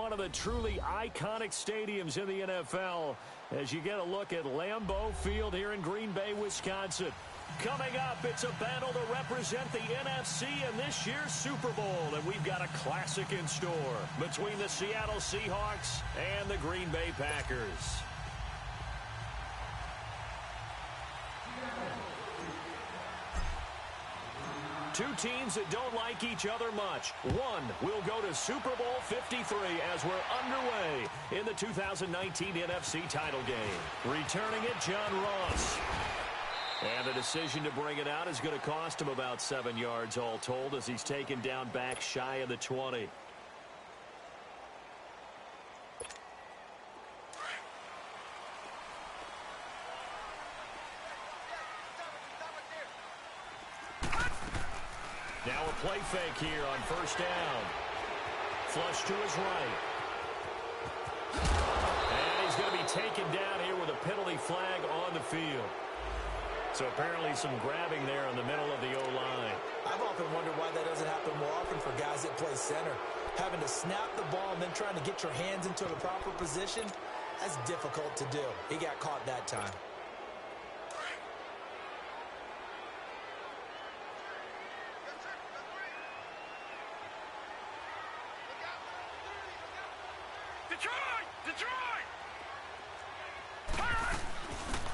one of the truly iconic stadiums in the NFL as you get a look at Lambeau Field here in Green Bay, Wisconsin. Coming up, it's a battle to represent the NFC in this year's Super Bowl, and we've got a classic in store between the Seattle Seahawks and the Green Bay Packers. Two teams that don't like each other much. One will go to Super Bowl 53 as we're underway in the 2019 NFC title game. Returning it, John Ross. And the decision to bring it out is going to cost him about 7 yards all told as he's taken down back shy of the 20. Now a play fake here on first down. Flush to his right. And he's going to be taken down here with a penalty flag on the field. So apparently some grabbing there in the middle of the O-line. I've often wondered why that doesn't happen more often for guys that play center. Having to snap the ball and then trying to get your hands into the proper position, that's difficult to do. He got caught that time.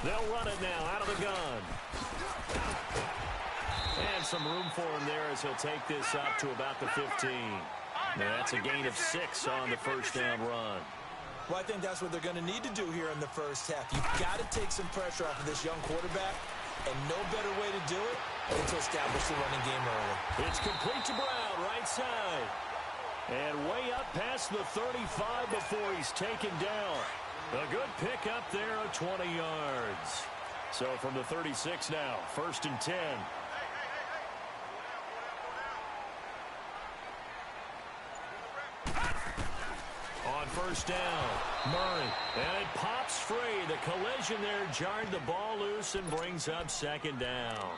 They'll run it now out of the gun. And some room for him there as he'll take this up to about the 15. Now that's a gain of 6 on the first down run. Well, I think that's what they're going to need to do here in the first half. You've got to take some pressure off of this young quarterback, and no better way to do it than to establish the running game early. It's complete to Brown, right side. And way up past the 35 before he's taken down. A good pickup there of 20 yards. So from the 36 now, 1st and 10. On first down, Murray. And it pops free. The collision there jarred the ball loose and brings up 2nd down.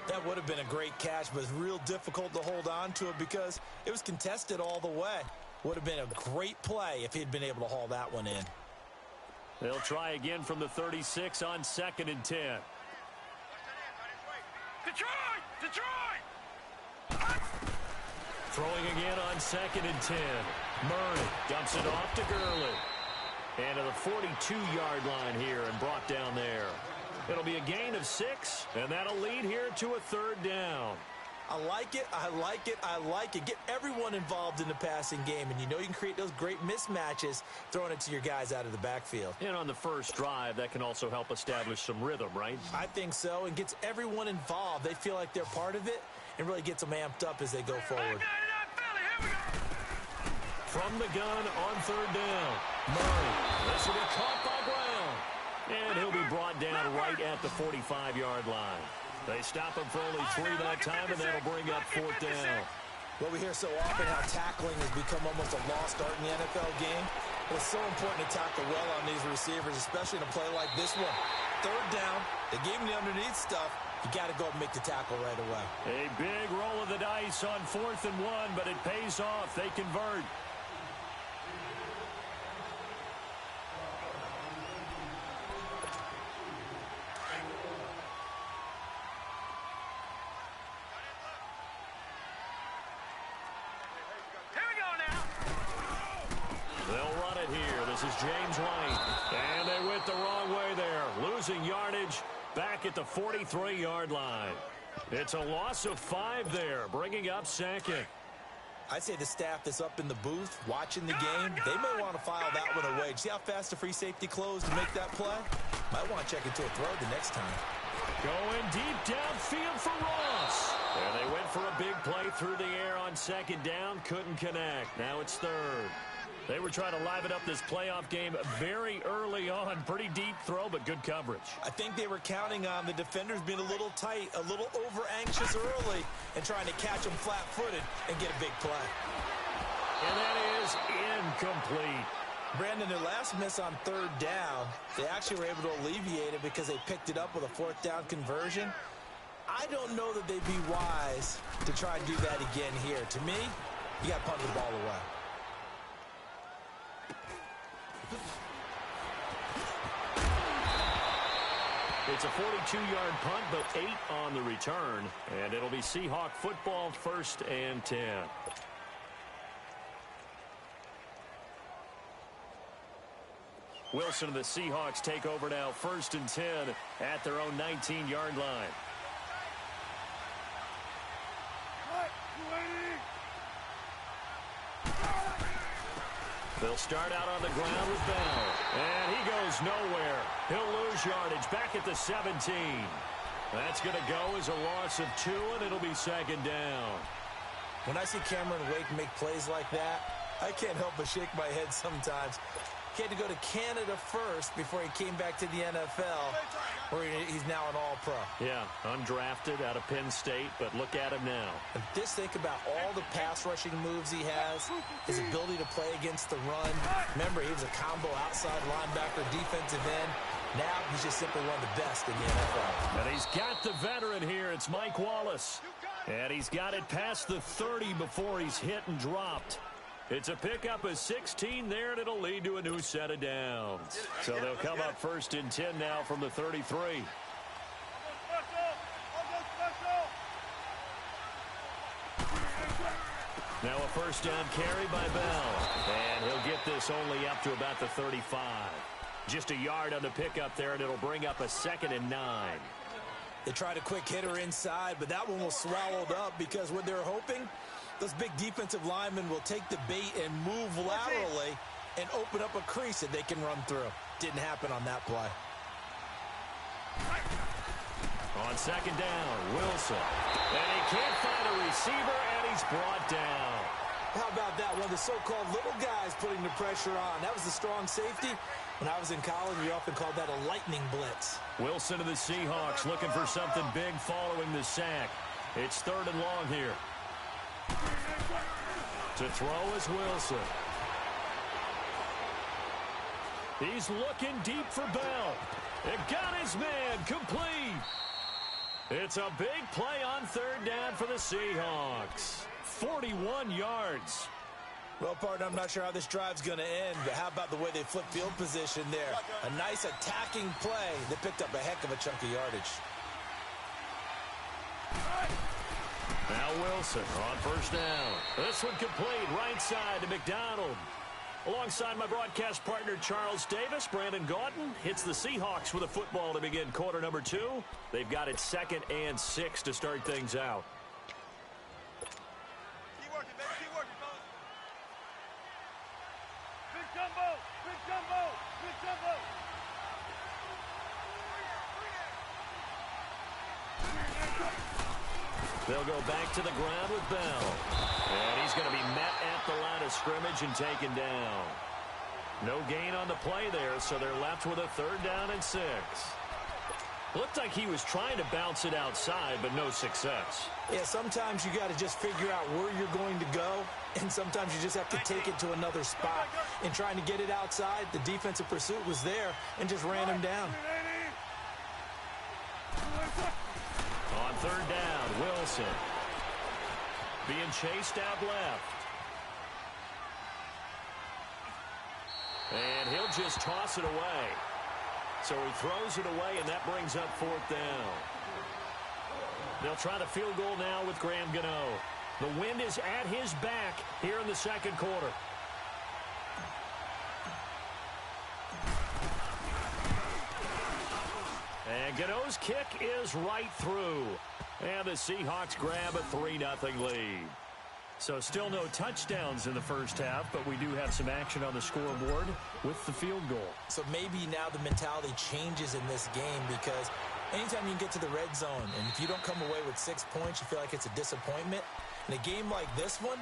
That would have been a great catch, but it's real difficult to hold on to it because it was contested all the way. Would have been a great play if he'd been able to haul that one in. They'll try again from the 36 on 2nd and 10. Detroit! Throwing again on 2nd and 10. Murray dumps it off to Gurley. And to the 42-yard line here and brought down there. It'll be a gain of 6, and that'll lead here to a 3rd down. I like it, I like it, I like it. Get everyone involved in the passing game, and you know you can create those great mismatches throwing it to your guys out of the backfield. And on the first drive, that can also help establish some rhythm, right? I think so, and gets everyone involved. They feel like they're part of it, and really gets them amped up as they go forward. From the gun on 3rd down, Murray. This will be caught by Brown. And he'll be brought down right at the 45-yard line. They stop him for only 3 that time, and that'll bring up 4th down. Well, we hear so often how tackling has become almost a lost art in the NFL game. But it's so important to tackle well on these receivers, especially in a play like this one. 3rd down, they gave him the underneath stuff. You got to go and make the tackle right away. A big roll of the dice on 4th and 1, but it pays off. They convert. This is James White. And they went the wrong way there. Losing yardage back at the 43-yard line. It's a loss of 5 there, bringing up 2nd. I'd say the staff that's up in the booth watching the game, they may want to file that one away. See how fast the free safety closed to make that play? Might want to check into a throw the next time. Going deep downfield for Ross. And they went for a big play through the air on 2nd down. Couldn't connect. Now it's 3rd. They were trying to liven up this playoff game very early on. Pretty deep throw, but good coverage. I think they were counting on the defenders being a little tight, a little over-anxious early, and trying to catch them flat-footed and get a big play. And that is incomplete. Brandon, their last miss on 3rd down, they actually were able to alleviate it because they picked it up with a 4th down conversion. I don't know that they'd be wise to try and do that again here. To me, you got to punt the ball away. It's a 42-yard punt, but 8 on the return. And it'll be Seahawk football, 1st and 10. Wilson and the Seahawks take over now, 1st and 10 at their own 19-yard line. They'll start out on the ground with Bell. And he goes nowhere. He'll lose yardage back at the 17. That's going to go as a loss of 2, and it'll be 2nd down. When I see Cameron Wake make plays like that, I can't help but shake my head sometimes. He had to go to Canada first before he came back to the NFL, where he's now an all-pro. Yeah, undrafted out of Penn State, but look at him now. And just think about all the pass rushing moves he has, his ability to play against the run. Remember, he was a combo outside linebacker, defensive end. Now he's just simply one of the best in the NFL. And he's got the veteran here. It's Mike Wallace. And he's got it past the 30 before he's hit and dropped. It's a pickup of 16 there, and it'll lead to a new set of downs. So they'll come up 1st and 10 now from the 33. Now a 1st down carry by Bell. And he'll get this only up to about the 35. Just a yard on the pickup there, and it'll bring up a 2nd and 9. They tried a quick hitter inside, but that one was swallowed up because what they're hoping, those big defensive linemen will take the bait and move laterally and open up a crease that they can run through. Didn't happen on that play. On 2nd down, Wilson. And he can't find a receiver, and he's brought down. How about that? One of the so-called little guys putting the pressure on. That was the strong safety. When I was in college, we often called that a lightning blitz. Wilson and the Seahawks looking for something big following the sack. It's 3rd and long here. To throw is Wilson. He's looking deep for Bell. It got his man complete. It's a big play on 3rd down for the Seahawks. 41 yards. Well, partner, I'm not sure how this drive's going to end, but how about the way they flip field position there? A nice attacking play that picked up a heck of a chunk of yardage. Now Wilson on 1st down. This one complete, right side to McDonald. Alongside my broadcast partner Charles Davis, Brandon Gaudin hits the Seahawks with a football to begin quarter number 2. They've got it 2nd and 6 to start things out. Keep working, baby. Keep working, fellas. Big jumbo. Big jumbo. Big jumbo. They'll go back to the ground with Bell. And he's going to be met at the line of scrimmage and taken down. No gain on the play there, so they're left with a 3rd down and 6. Looked like he was trying to bounce it outside, but no success. Yeah, sometimes you got to just figure out where you're going to go, and sometimes you just have to take it to another spot. In trying to get it outside, the defensive pursuit was there and just ran him down. On 3rd down, Wilson being chased out left. And he'll just toss it away. So he throws it away, and that brings up 4th down. They'll try the field goal now with Graham Gano. The wind is at his back here in the 2nd quarter. And Gano's kick is right through. And the Seahawks grab a 3-0 lead. So still no touchdowns in the first half, but we do have some action on the scoreboard with the field goal. So maybe now the mentality changes in this game, because anytime you can get to the red zone, and if you don't come away with 6 points, you feel like it's a disappointment. In a game like this one,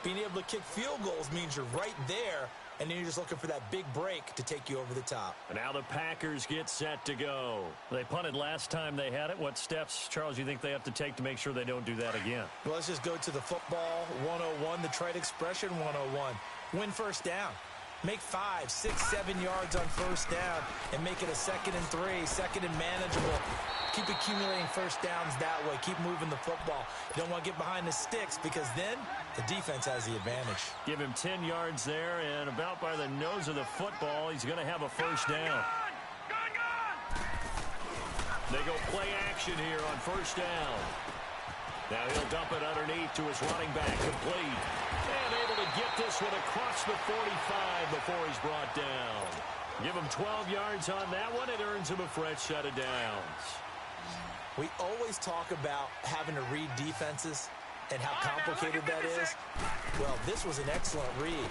being able to kick field goals means you're right there, and then you're just looking for that big break to take you over the top. And now the Packers get set to go. They punted last time they had it. What steps, Charles, you think they have to take to make sure they don't do that again? Well, let's just go to the football 101, the trite expression 101. Win 1st down. Make 5, 6, 7 yards on 1st down and make it a 2nd and 3, 2nd and manageable. Keep accumulating 1st downs that way. Keep moving the football. You don't want to get behind the sticks, because then the defense has the advantage. Give him 10 yards there, and about by the nose of the football, he's going to have a 1st down. They go play action here on first down. Now he'll dump it underneath to his running back, complete. And able to get this one across the 45 before he's brought down. Give him 12 yards on that one. It earns him a fresh set of downs. We always talk about having to read defenses and how complicated that is. Well, this was an excellent read.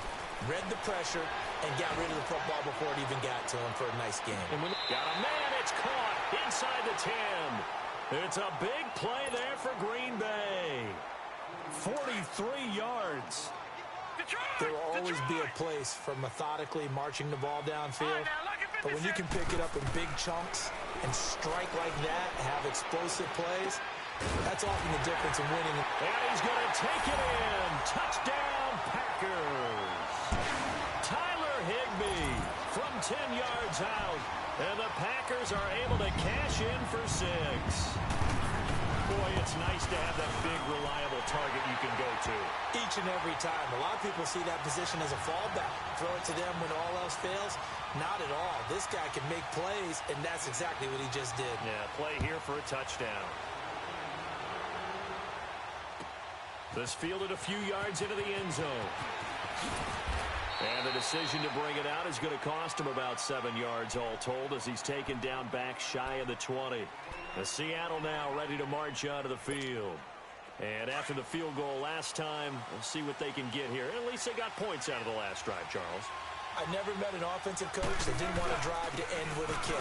Read the pressure and got rid of the football before it even got to him for a nice game. Got a man. It's caught inside the 10. It's a big play there for Green Bay. 43 yards. There will always be a place for methodically marching the ball downfield. But when you can pick it up in big chunks and strike like that, have explosive plays, that's often the difference in winning. And he's going to take it in. Touchdown, Packers. Tyler Higbee from 10 yards out. And the Packers are able to cash in for 6. Boy, it's nice to have that big, reliable target you can go to. Each and every time. A lot of people see that position as a fallback. Throw it to them when all else fails. Not at all. This guy can make plays, and that's exactly what he just did. Yeah, play here for a touchdown. This fielded a few yards into the end zone. And the decision to bring it out is going to cost him about 7 yards all told as he's taken down back shy of the 20. The Seattle now ready to march out of the field. And after the field goal last time, we'll see what they can get here. At least they got points out of the last drive, Charles. I never met an offensive coach that didn't want to drive to end with a kick.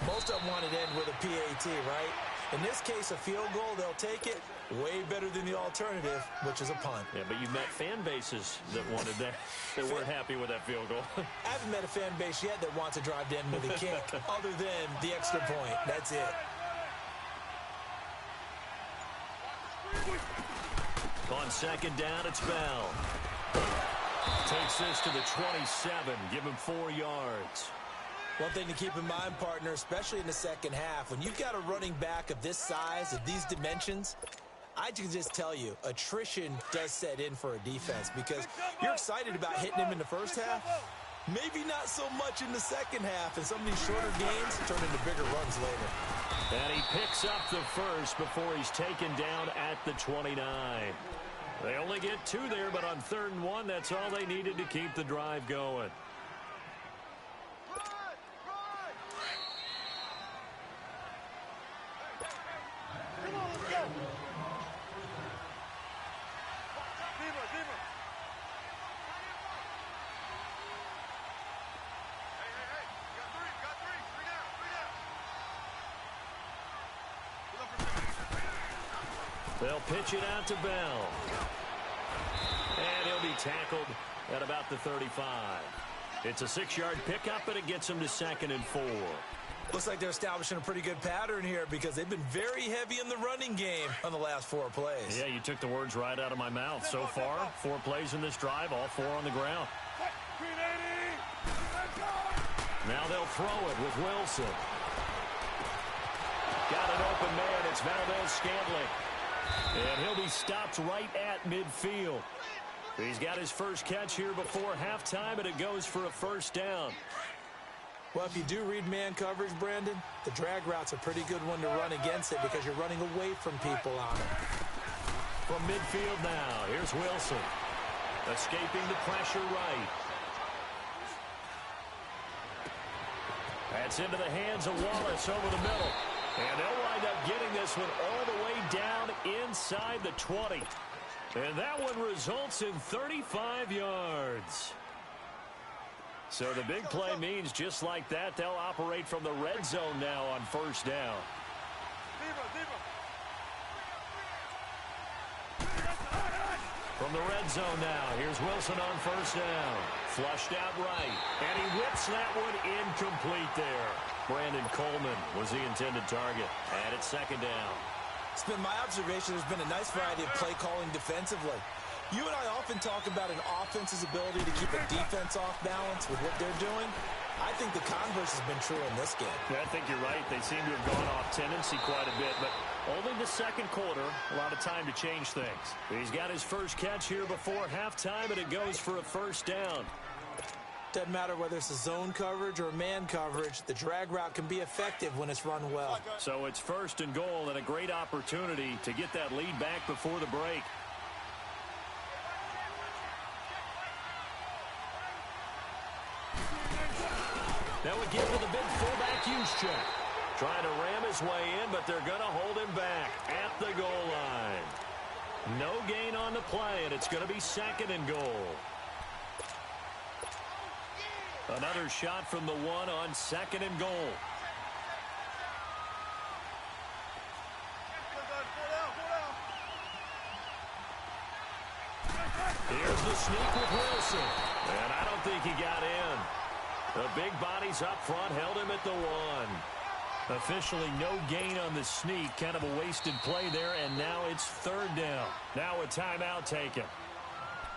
Most of them wanted to end with a PAT, right? In this case, a field goal, they'll take it. Way better than the alternative, which is a punt. Yeah, but you've met fan bases that wanted that, that weren't happy with that field goal. I haven't met a fan base yet that wants to drive to end with a kick, other than the extra point. That's it. On second down, it's Bell. Takes this to the 27. Give him 4 yards. One thing to keep in mind, partner, especially in the second half, when you've got a running back of this size, of these dimensions, I can just tell you, attrition does set in for a defense because you're excited about hitting him in the first half. Maybe not so much in the second half, and some of these shorter gains turn into bigger runs later. And he picks up the first before he's taken down at the 29. They only get 2 there, but on 3rd and 1, that's all they needed to keep the drive going. They'll pitch it out to Bell. And he'll be tackled at about the 35. It's a 6-yard pickup, and it gets him to 2nd and 4. Looks like they're establishing a pretty good pattern here because they've been very heavy in the running game on the last 4 plays. Yeah, you took the words right out of my mouth. So far, 4 plays in this drive, all 4 on the ground. Now they'll throw it with Wilson. Got an open man. It's Valdez-Scantling. And he'll be stopped right at midfield. He's got his first catch here before halftime, and it goes for a first down. Well, if you do read man coverage, Brandon, the drag route's a pretty good one to run against it because you're running away from people on it. From midfield now, here's Wilson. Escaping the pressure right. That's into the hands of Wallace over the middle. And they'll wind up getting this one all the way down inside the 20. And that one results in 35 yards. So the big play means just like that, they'll operate from the red zone now on first down. From the red zone now, here's Wilson on first down. Flushed out right, and he whips that one incomplete there. Brandon Coleman was the intended target, and it's second down. It's been my observation there's been a nice variety of play calling defensively. You and I often talk about an offense's ability to keep a defense off balance with what they're doing. I think the converse has been true in this game. Yeah, I think you're right. They seem to have gone off tendency quite a bit, but only the second quarter, a lot of time to change things. He's got his first catch here before halftime, and it goes for a first down. Doesn't matter whether it's a zone coverage or man coverage, the drag route can be effective when it's run well. So it's 1st and goal and a great opportunity to get that lead back before the break. That would give to the big fullback use check. Trying to ram his way in, but they're going to hold him back at the goal line. No gain on the play, and it's going to be 2nd and goal. Another shot from the 1 on 2nd and goal. Here's the sneak with Wilson. And I don't think he got in. The big bodies up front held him at the 1. Officially no gain on the sneak. Kind of a wasted play there, and now it's 3rd down. Now a timeout taken.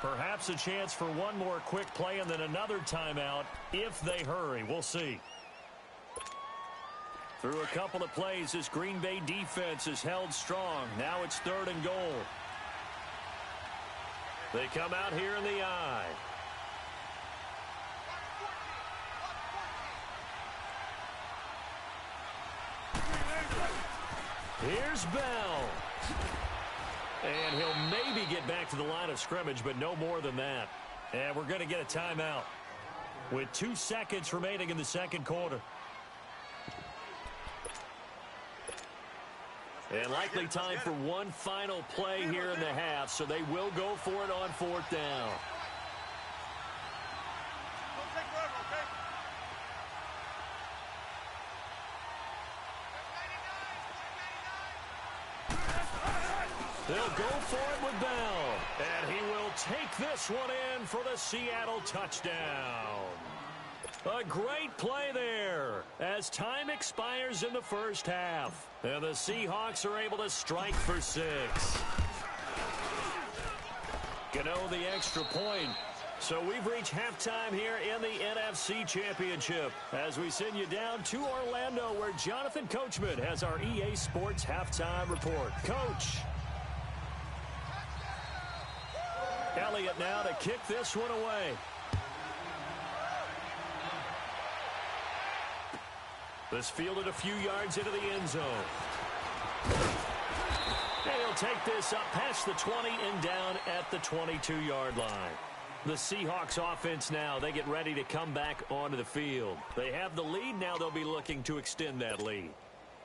Perhaps a chance for one more quick play and then another timeout if they hurry. We'll see. Through a couple of plays, this Green Bay defense is held strong. Now it's 3rd and goal. They come out here in the I. Here's Bell. And he'll maybe get back to the line of scrimmage, but no more than that. And we're going to get a timeout with 2 seconds remaining in the 2nd quarter. And likely time for one final play here in the half, so they will go for it on 4th down. They'll go for it with Bell. And he will take this one in for the Seattle touchdown. A great play there as time expires in the 1st half. And the Seahawks are able to strike for 6. Gano the extra point. So we've reached halftime here in the NFC Championship as we send you down to Orlando where Jonathan Coachman has our EA Sports Halftime Report. Coach. Elliott now to kick this one away. This fielded a few yards into the end zone. And he'll take this up past the 20 and down at the 22-yard line. The Seahawks offense now, they get ready to come back onto the field. They have the lead. Now they'll be looking to extend that lead.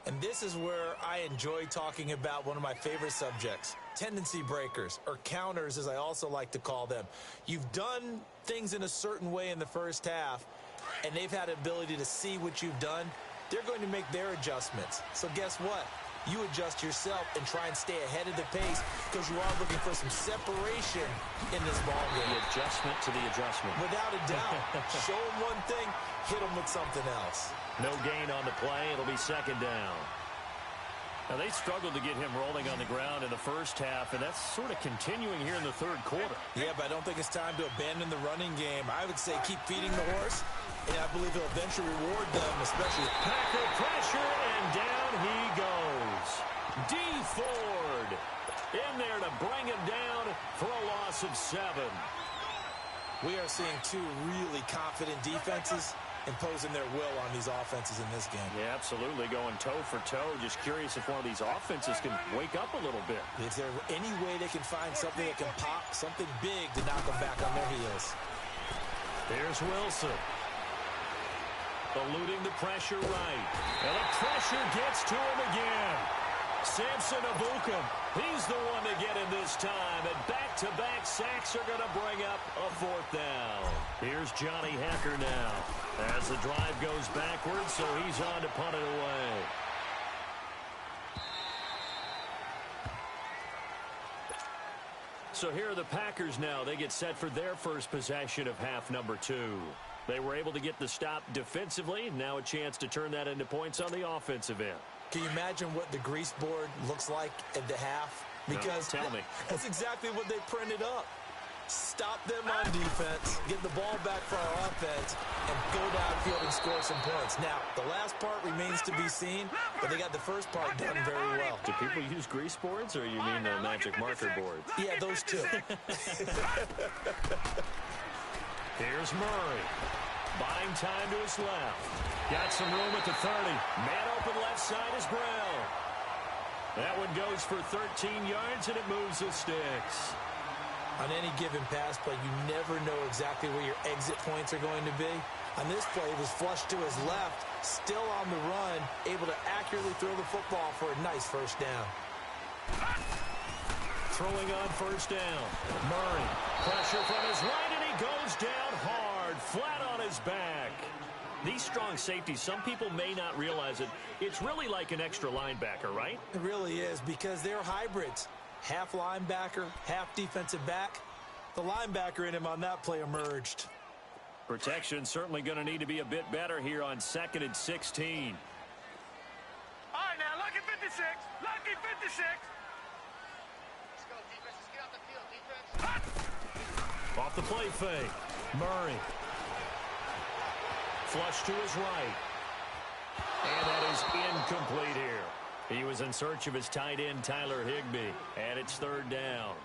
And this is where I enjoy talking about one of my favorite subjects, tendency breakers, or counters as I also like to call them. You've done things in a certain way in the 1st half, and they've had the ability to see what you've done. They're going to make their adjustments. So guess what? You adjust yourself and try and stay ahead of the pace because you are looking for some separation in this ballgame. The adjustment to the adjustment. Without a doubt. Show them one thing, hit them with something else. No gain on the play. It'll be 2nd down. Now, they struggled to get him rolling on the ground in the 1st half, and that's sort of continuing here in the 3rd quarter. Yeah, but I don't think it's time to abandon the running game. I would say keep feeding the horse, and I believe it'll eventually reward them, especially. Packer pressure, and down he goes. D. Ford in there to bring him down for a loss of 7. We are seeing 2 really confident defenses imposing their will on these offenses in this game. Yeah, absolutely, going toe for toe. Just curious if one of these offenses can wake up a little bit. Is there any way they can find something that can pop, something big to knock them back on their heels? There's Wilson. Eluding the pressure right. And the pressure gets to him again. Samson Abukum, he's the one to get him this time. And back-to-back sacks are going to bring up a 4th down. Here's Johnny Hecker now as the drive goes backwards, so he's on to punt it away. So here are the Packers now. They get set for their first possession of half number 2. They were able to get the stop defensively. Now a chance to turn that into points on the offensive end. Can you imagine what the grease board looks like at the half? Because no, tell me. That's exactly what they printed up. Stop them on defense, get the ball back for our offense, and go downfield and score some points. Now, the last part remains to be seen, but they got the first part done very well. Do people use grease boards, or you mean the magic marker boards? Yeah, those two. Here's Murray. Buying time to his left. Got some room at the 30. Man open left side is Brown. That one goes for 13 yards, and it moves the sticks. On any given pass play, you never know exactly where your exit points are going to be. On this play, it was flushed to his left, still on the run, able to accurately throw the football for a nice first down. Throwing on first down. Murray, pressure from his right, and he goes down hard, flat on his back. These strong safeties, some people may not realize it. It's really like an extra linebacker, right? It really is, because they're hybrids. Half linebacker, half defensive back. The linebacker in him on that play emerged. Protection certainly going to need to be a bit better here on 2nd and 16. All right, now, lucky 56. Lucky 56. Let's go, defense. Let's get off the field, defense. Off the play fake. Murray. Flush to his right. And that is incomplete here. He was in search of his tight end, Tyler Higbee. And it's 3rd down.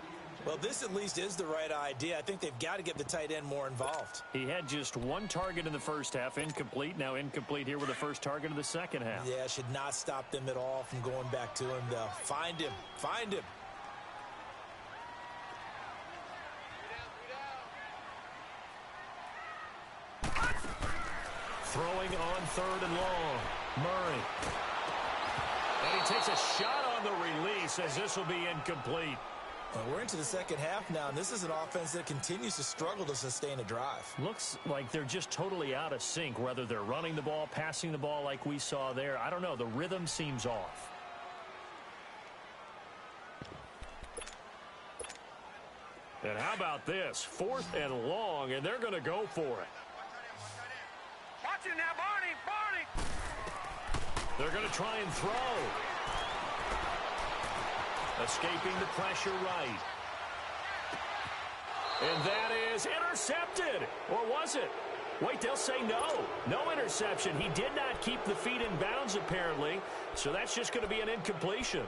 Well, this at least is the right idea. I think they've got to get the tight end more involved. He had just 1 target in the first half, incomplete. Now incomplete here with the first target of the second half. Yeah, should not stop them at all from going back to him, though. Find him. Find him. Throwing on 3rd and long. Murray. And he takes a shot on the release as this will be incomplete. Well, we're into the second half now, and this is an offense that continues to struggle to sustain a drive. Looks like they're just totally out of sync, whether they're running the ball, passing the ball like we saw there. I don't know. The rhythm seems off. And how about this? 4th and long, and they're going to go for it. Watch it now, Barney. Barney. They're going to try and throw. Escaping the pressure right. And that is intercepted. Or was it? Wait, they'll say no. No interception. He did not keep the feet in bounds, apparently. So that's just going to be an incompletion.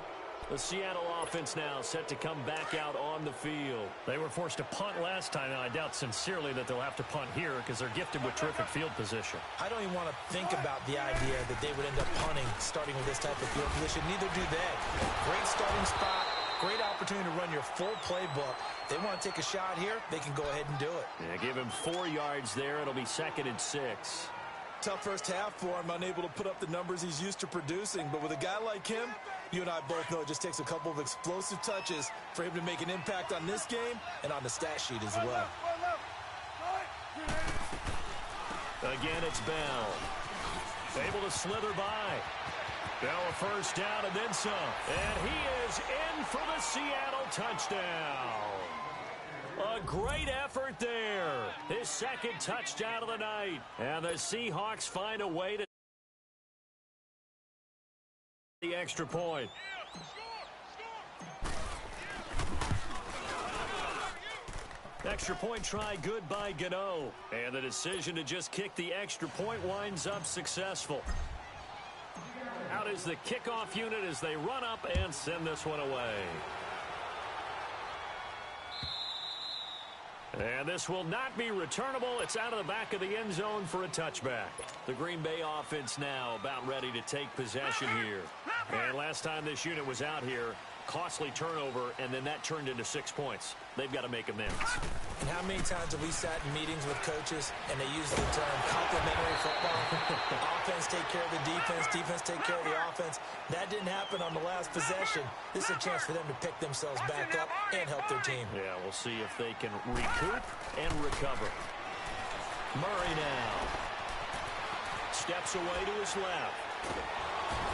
The Seattle offense now set to come back out on the field. They were forced to punt last time. Now, I doubt sincerely that they'll have to punt here because they're gifted with terrific field position. I don't even want to think about the idea that they would end up punting starting with this type of field position. Neither do they. Great starting spot. Great opportunity to run your full playbook. They want to take a shot here, they can go ahead and do it. Yeah, give him 4 yards there. It'll be 2nd and 6. Tough first half for him, unable to put up the numbers he's used to producing. But with a guy like him, you and I both know it just takes a couple of explosive touches for him to make an impact on this game and on the stat sheet as well. Again, it's Bell. Able to slither by. Bell a first down and then some. And he is in for the Seattle touchdown. A great effort there. His 2nd touchdown of the night. And the Seahawks find a way to the extra point. Extra point try good by Gano. And the decision to just kick the extra point winds up successful. Out is the kickoff unit as they run up and send this one away. And this will not be returnable. It's out of the back of the end zone for a touchback. The Green Bay offense now about ready to take possession here. And last time this unit was out here, costly turnover, and then that turned into 6 points. They've got to make amends. And how many times have we sat in meetings with coaches and they use the term complementary football? Offense take care of the defense, defense take care of the offense. That didn't happen on the last possession. This is a chance for them to pick themselves back up and help their team. Yeah, we'll see if they can recoup and recover. Murray now steps away to his left.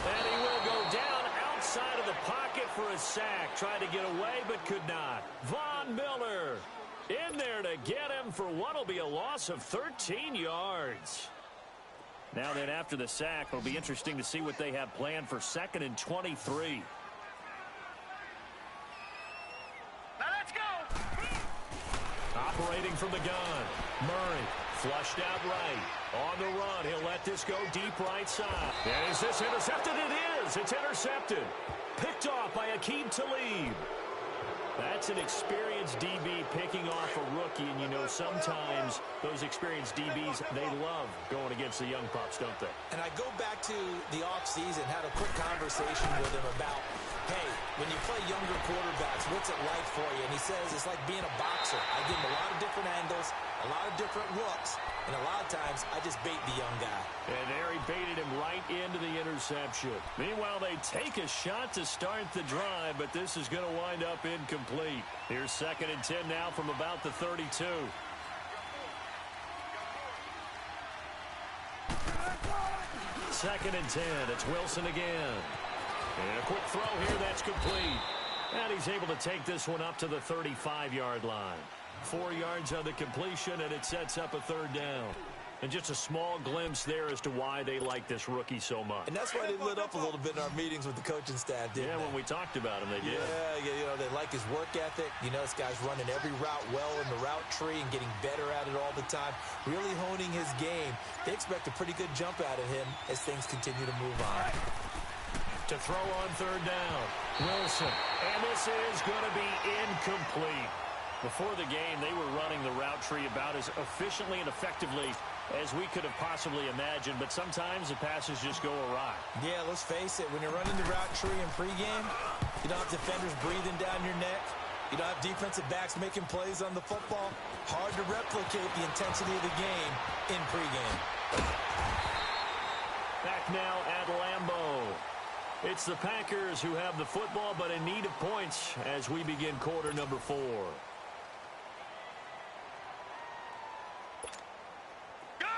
And he will go down outside of the pocket for a sack. Tried to get away, but could not. Von Miller in there to get him for what will be a loss of 13 yards. Now then, after the sack, it'll be interesting to see what they have planned for 2nd and 23. Now let's go. Operating from the gun. Murray flushed out right. On the run, he'll let this go deep right side. And is this intercepted? It is. It's intercepted. Picked off by Aqib Talib. That's an experienced DB picking off a rookie, and you know sometimes those experienced DBs, they love going against the young pups, don't they? And I go back to the offseason, had a quick conversation with him about, hey, when you play younger quarterbacks, what's it like for you? And he says it's like being a boxer. I give him a lot of different angles, a lot of different looks, and a lot of times I just bait the young guy. And there he baited him right into the interception. Meanwhile, they take a shot to start the drive, but this is going to wind up incomplete. Here's 2nd and 10 now from about the 32. Second and 10. It's Wilson again. And a quick throw here. That's complete. And he's able to take this one up to the 35-yard line. 4 yards on the completion, and it sets up a 3rd down. And just a small glimpse there as to why they like this rookie so much. And that's why they lit up a little bit in our meetings with the coaching staff, didn't they? When we talked about him, they did. Yeah, you know, they like his work ethic. You know, this guy's running every route well in the route tree and getting better at it all the time, really honing his game. They expect a pretty good jump out of him as things continue to move on. To throw on 3rd down, Wilson. And this is going to be incomplete. Before the game, they were running the route tree about as efficiently and effectively as we could have possibly imagined, but sometimes the passes just go awry. Yeah, let's face it, when you're running the route tree in pregame, you don't have defenders breathing down your neck. You don't have defensive backs making plays on the football. Hard to replicate the intensity of the game in pregame. Back now at Lambeau. It's the Packers who have the football, but in need of points as we begin quarter number 4.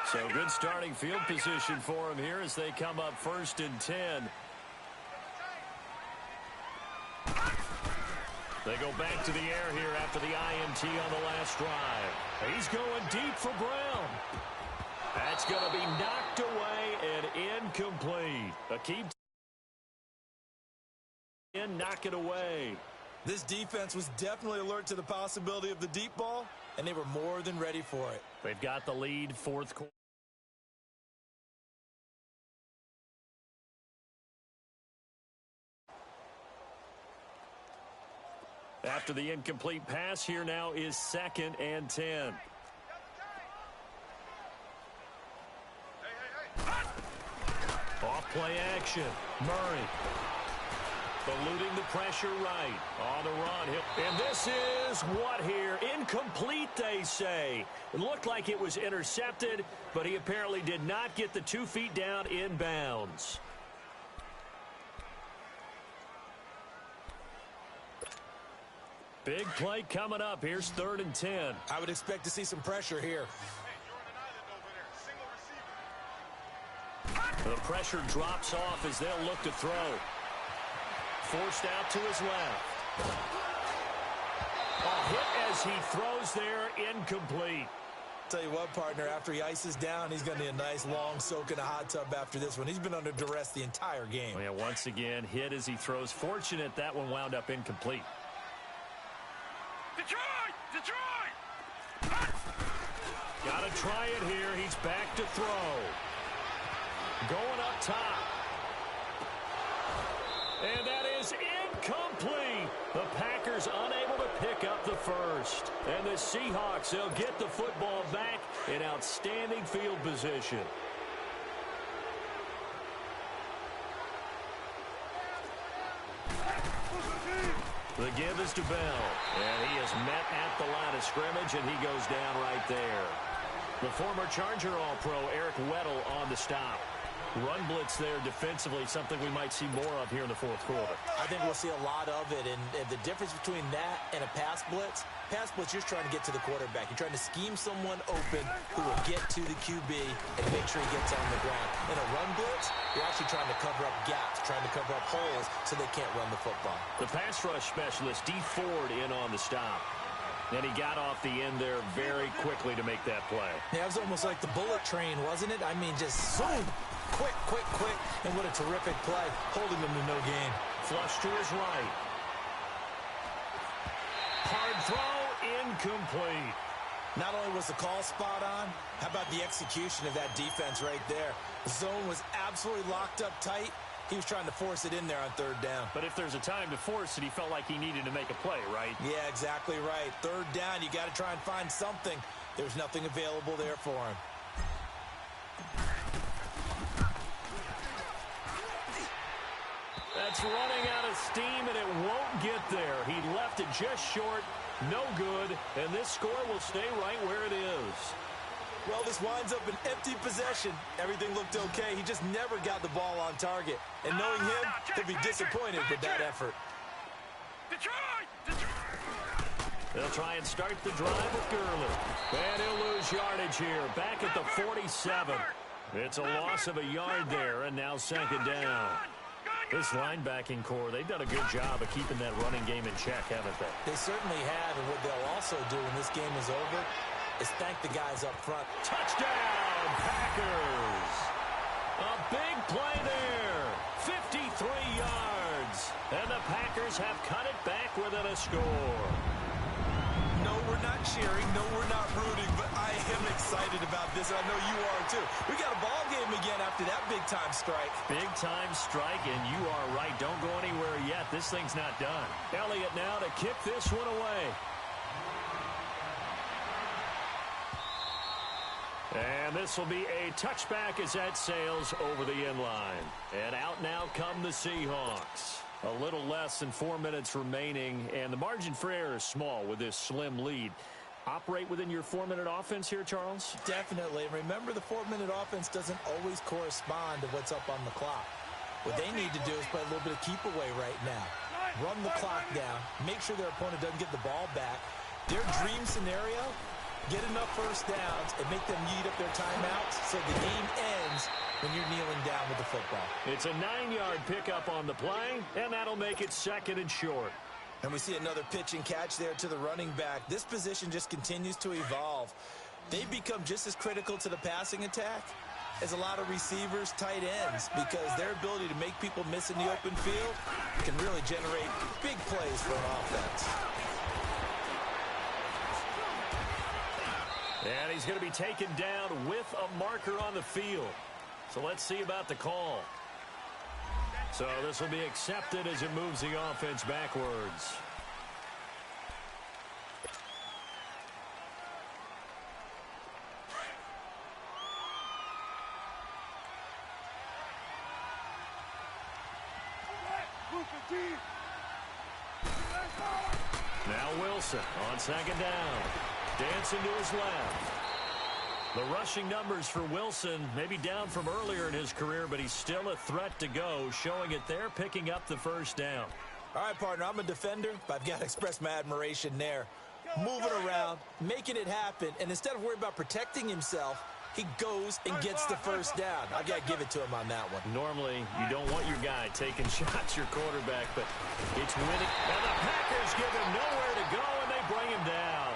So good starting field position for them here as they come up 1st and 10. They go back to the air here after the INT on the last drive. He's going deep for Brown. That's going to be knocked away and incomplete. Akeem in, knock it away. This defense was definitely alert to the possibility of the deep ball, and they were more than ready for it. They've got the lead, 4th quarter. After the incomplete pass, here now is 2nd and 10. Off play action. Murray. Eluding the pressure right. On the run. And this is what here? Incomplete, they say. It looked like it was intercepted, but he apparently did not get the 2 feet down in bounds. Big play coming up. Here's 3rd and 10. I would expect to see some pressure here. The pressure drops off as they'll look to throw. Forced out to his left. A hit as he throws there, incomplete. Tell you what, partner, after he ices down, he's going to need a nice long soak in a hot tub after this one. He's been under duress the entire game. Oh, yeah, once again, hit as he throws. Fortunate that one wound up incomplete. Detroit! Detroit! Got to try it here. He's back to throw. Going up top. And that is incomplete. The Packers unable to pick up the first. And the Seahawks, they'll get the football back in outstanding field position. The give is to Bell. And he is met at the line of scrimmage, and he goes down right there. The former Charger All-Pro Eric Weddle on the stop. Run blitz there defensively, something we might see more of here in the 4th quarter. I think we'll see a lot of it, and the difference between that and a pass blitz, you're just trying to get to the quarterback. You're trying to scheme someone open who will get to the QB and make sure he gets on the ground. In a run blitz, you're actually trying to cover up gaps, trying to cover up holes so they can't run the football. The pass rush specialist, D. Ford, in on the stop. And he got off the end there very quickly to make that play. Yeah, it was almost like the bullet train, wasn't it? I mean, just zoom. Quick, quick, quick. And what a terrific play, holding them to no gain. Flush to his right. Hard throw, incomplete. Not only was the call spot on, how about the execution of that defense right there? The zone was absolutely locked up tight. He was trying to force it in there on third down. But if there's a time to force it, he felt like he needed to make a play, right? Yeah, exactly right. Third down, you got to try and find something. There's nothing available there for him. That's running out of steam, and it won't get there. He left it just short, no good, and this score will stay right where it is. Well, this winds up an empty possession. Everything looked okay. He just never got the ball on target. And knowing him, he'll be disappointed with that effort. They'll try and start the drive with Gurley. And he'll lose yardage here, back at the 47. It's a loss of a yard there, and now second down. This linebacking core, they've done a good job of keeping that running game in check, haven't they? They certainly have, and what they'll also do when this game is over is thank the guys up front. Touchdown, Packers! A big play there, 53 yards. And the Packers have cut it back within a score. No, we're not cheering. No, we're not rooting, but I am excited about this, and I know you are too. We got a ball game again after that big-time strike. Big-time strike, and you are right. Don't go anywhere yet. This thing's not done. Elliott now to kick this one away. And this will be a touchback as that sails over the end line. And out now come the Seahawks. A little less than 4 minutes remaining, and the margin for error is small with this slim lead. Operate within your 4-minute offense here, Charles? Definitely. Remember, the 4-minute offense doesn't always correspond to what's up on the clock. What they need to do is play a little bit of keep away right now. Run the clock down. Make sure their opponent doesn't get the ball back. Their dream scenario, get enough first downs and make them eat up their timeouts so the game ends when you're kneeling down with the football. It's a 9-yard pickup on the play, and that'll make it second and short. And we see another pitch and catch there to the running back. This position just continues to evolve. They've become just as critical to the passing attack as a lot of receivers, tight ends, because their ability to make people miss in the open field can really generate big plays for an offense. And he's going to be taken down with a marker on the field. So let's see about the call. So this will be accepted as it moves the offense backwards. Now Wilson on second down. Dancing to his left. The rushing numbers for Wilson may be down from earlier in his career, but he's still a threat to go, showing it there, picking up the first down. All right, partner, I'm a defender, but I've got to express my admiration there. Moving around, making it happen, and instead of worrying about protecting himself, he goes and gets the first down. I've got to give it to him on that one. Normally, you don't want your guy taking shots, your quarterback, but it's winning. And the Packers give him nowhere to go, and they bring him down.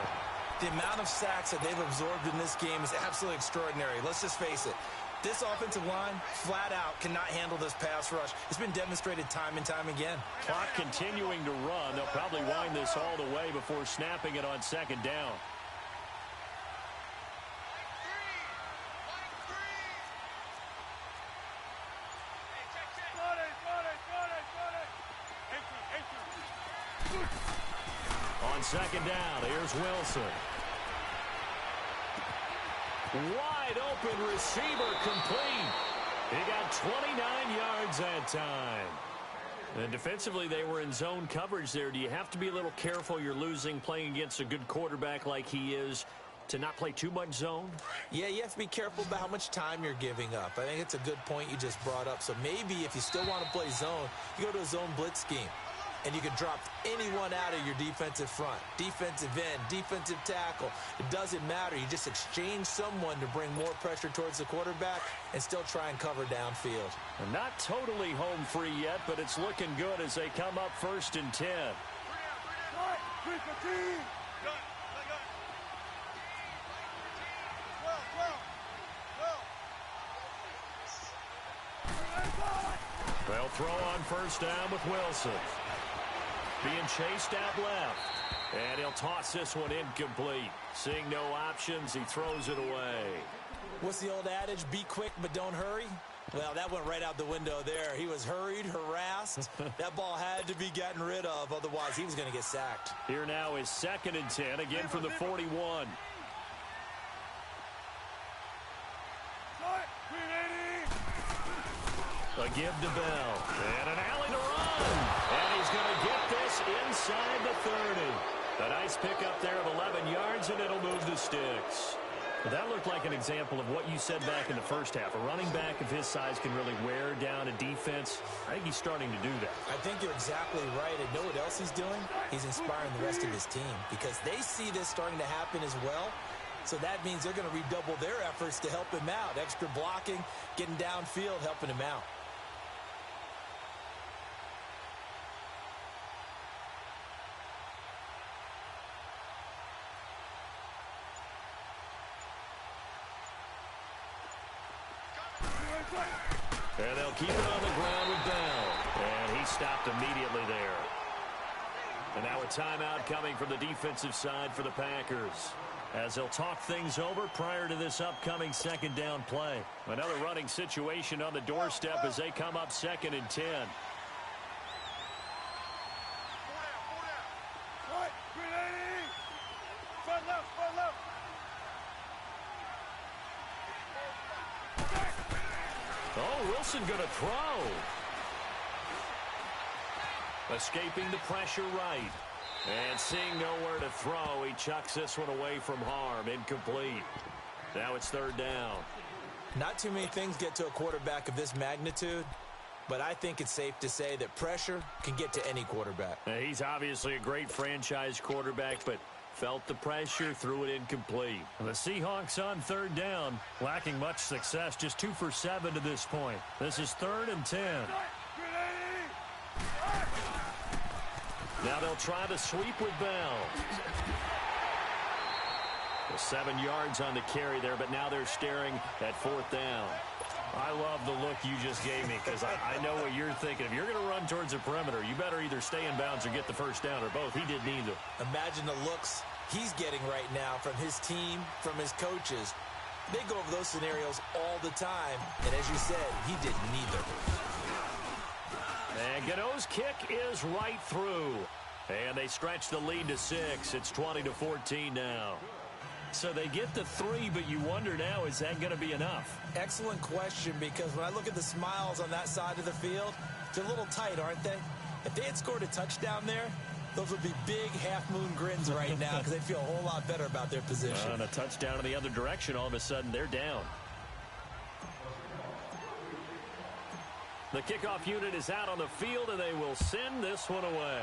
The amount of sacks that they've absorbed in this game is absolutely extraordinary. Let's just face it. This offensive line, flat out, cannot handle this pass rush. It's been demonstrated time and time again. Clock continuing to run. They'll probably wind this all the way before snapping it on second down. On second down, here's Wilson. Wide open receiver complete. He got 29 yards that time. And defensively, they were in zone coverage there. Do you have to be a little careful? You're losing playing against a good quarterback like he is to not play too much zone? Yeah, you have to be careful about how much time you're giving up. I think it's a good point you just brought up. So maybe if you still want to play zone, you go to a zone blitz scheme. And you can drop anyone out of your defensive front, defensive end, defensive tackle. It doesn't matter. You just exchange someone to bring more pressure towards the quarterback and still try and cover downfield. And not totally home free yet, but it's looking good as they come up 1st and 10. They'll throw on first down with Wilson. Being chased out left. And he'll toss this one incomplete. Seeing no options, he throws it away. What's the old adage? Be quick, but don't hurry. Well, that went right out the window there. He was hurried, harassed. That ball had to be gotten rid of, otherwise he was going to get sacked. Here now is 2nd and 10, again from the 41. A give to Bell. And an alley to run. And he's going to get this inside the 30. A nice pickup there of 11 yards, and it'll move the sticks. That looked like an example of what you said back in the first half. A running back of his size can really wear down a defense. I think he's starting to do that. I think you're exactly right. And know what else he's doing? He's inspiring the rest of his team because they see this starting to happen as well. So that means they're going to redouble their efforts to help him out. Extra blocking, getting downfield, helping him out. And they'll keep it on the ground with Bell. And he stopped immediately there. And now a timeout coming from the defensive side for the Packers, as they'll talk things over prior to this upcoming 2nd down play. Another running situation on the doorstep as they come up 2nd and 10. Oh, Wilson going to throw. Escaping the pressure right. And seeing nowhere to throw, he chucks this one away from harm. Incomplete. Now it's 3rd down. Not too many things get to a quarterback of this magnitude, but I think it's safe to say that pressure can get to any quarterback. He's obviously a great franchise quarterback, but felt the pressure, threw it incomplete. The Seahawks on 3rd down, lacking much success, just 2 for 7 to this point. This is 3rd and 10. Now they'll try the sweep with Bell. 7 yards on the carry there, but now they're staring at 4th down. I love the look you just gave me because I know what you're thinking. If you're going to run towards the perimeter, you better either stay in bounds or get the 1st down, or both. He did neither. Imagine the looks he's getting right now from his team, from his coaches. They go over those scenarios all the time, and as you said, he did neither. And Gano's kick is right through. And they stretch the lead to 6. It's 20-14 now. So they get the 3, but you wonder now, is that going to be enough? Excellent question, because when I look at the smiles on that side of the field, they're a little tight, aren't they? If they had scored a touchdown there, those would be big half-moon grins right now because they feel a whole lot better about their position. On a touchdown in the other direction, all of a sudden, they're down. The kickoff unit is out on the field, and they will send this one away.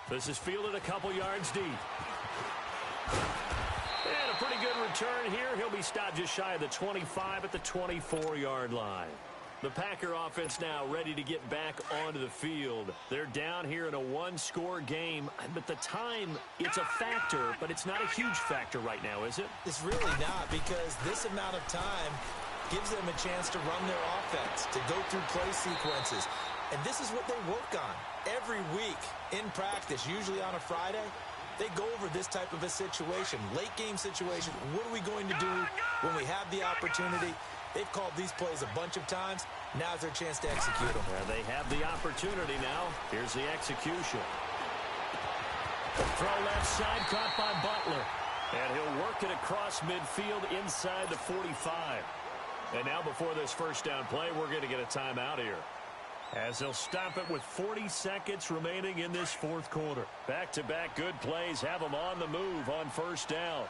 This is fielded a couple yards deep. And a pretty good return here. He'll be stopped just shy of the 25 at the 24-yard line. The Packer offense now ready to get back onto the field. They're down here in a 1-score game, but the time, it's a factor, but it's not a huge factor right now, is it? It's really not, because this amount of time gives them a chance to run their offense, to go through play sequences. And this is what they work on every week in practice, usually on a Friday. They go over this type of a situation, late game situation. What are we going to do when we have the opportunity? They've called these plays a bunch of times. Now's their chance to execute them. They have the opportunity now. Here's the execution. Throw left side, caught by Butler. And he'll work it across midfield inside the 45. And now before this 1st down play, we're going to get a timeout here, as they'll stop it with 40 seconds remaining in this 4th quarter. Back-to-back good plays have them on the move on 1st down.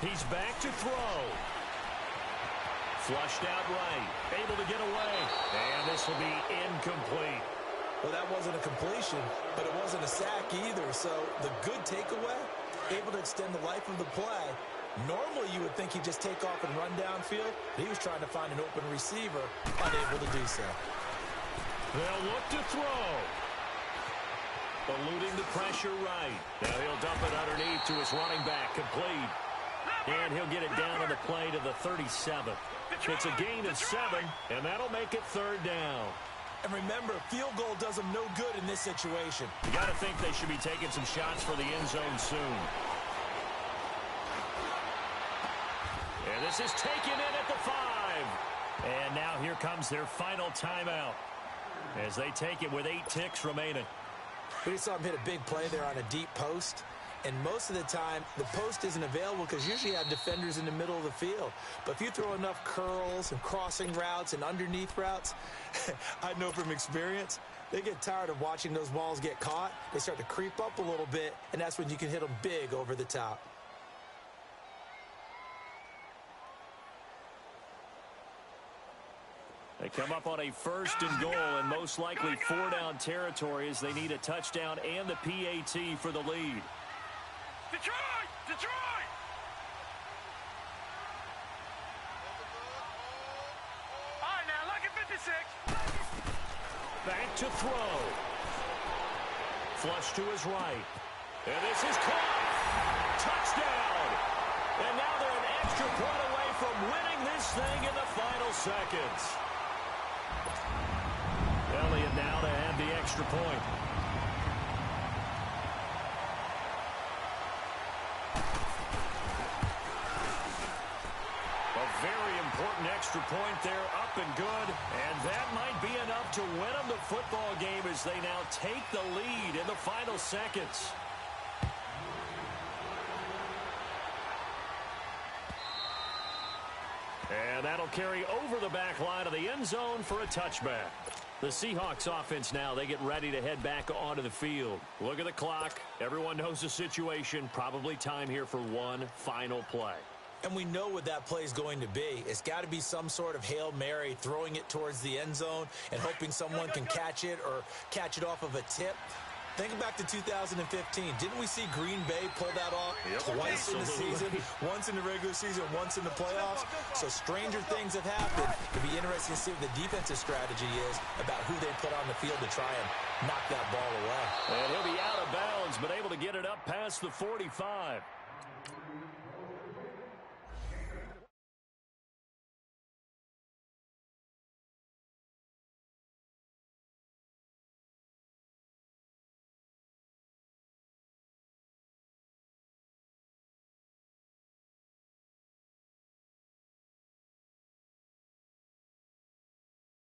He's back to throw. Flushed out right. Able to get away. And this will be incomplete. Well, that wasn't a completion, but it wasn't a sack either. So the good takeaway, able to extend the life of the play. Normally, you would think he'd just take off and run downfield. He was trying to find an open receiver, unable to do so. They'll look to throw. Eluding the pressure right. Now he'll dump it underneath to his running back, complete. And he'll get it down on the play to the 37. It's a gain of 7, and that'll make it 3rd down. And remember, field goal does them no good in this situation. You got to think they should be taking some shots for the end zone soon. And this is taken in at the 5. And now here comes their final timeout as they take it with 8 ticks remaining. We saw him hit a big play there on a deep post. And most of the time, the post isn't available because usually you have defenders in the middle of the field. But if you throw enough curls and crossing routes and underneath routes, I know from experience, they get tired of watching those balls get caught. They start to creep up a little bit, and that's when you can hit them big over the top. They come up on a 1st and goal and most likely 4-down territory as they need a touchdown and the PAT for the lead. Detroit! Detroit! All right, now, lucky 56. Back to throw. Flush to his right. And this is caught. Touchdown! And now they're an extra point away from winning this thing in the final seconds. Elliott now to add the extra point. A very important extra point there, up and good. And that might be enough to win them the football game as they now take the lead in the final seconds. And that'll carry over the back line of the end zone for a touchback. The Seahawks offense now, they get ready to head back onto the field. Look at the clock. Everyone knows the situation. Probably time here for one final play. And we know what that play is going to be. It's got to be some sort of Hail Mary, throwing it towards the end zone and hoping someone can catch it or catch it off of a tip. Think back to 2015. Didn't we see Green Bay pull that off twice in the season? Once in the regular season, once in the playoffs. So stranger things have happened. It'll be interesting to see what the defensive strategy is about who they put on the field to try and knock that ball away. And he'll be out of bounds, but able to get it up past the 45.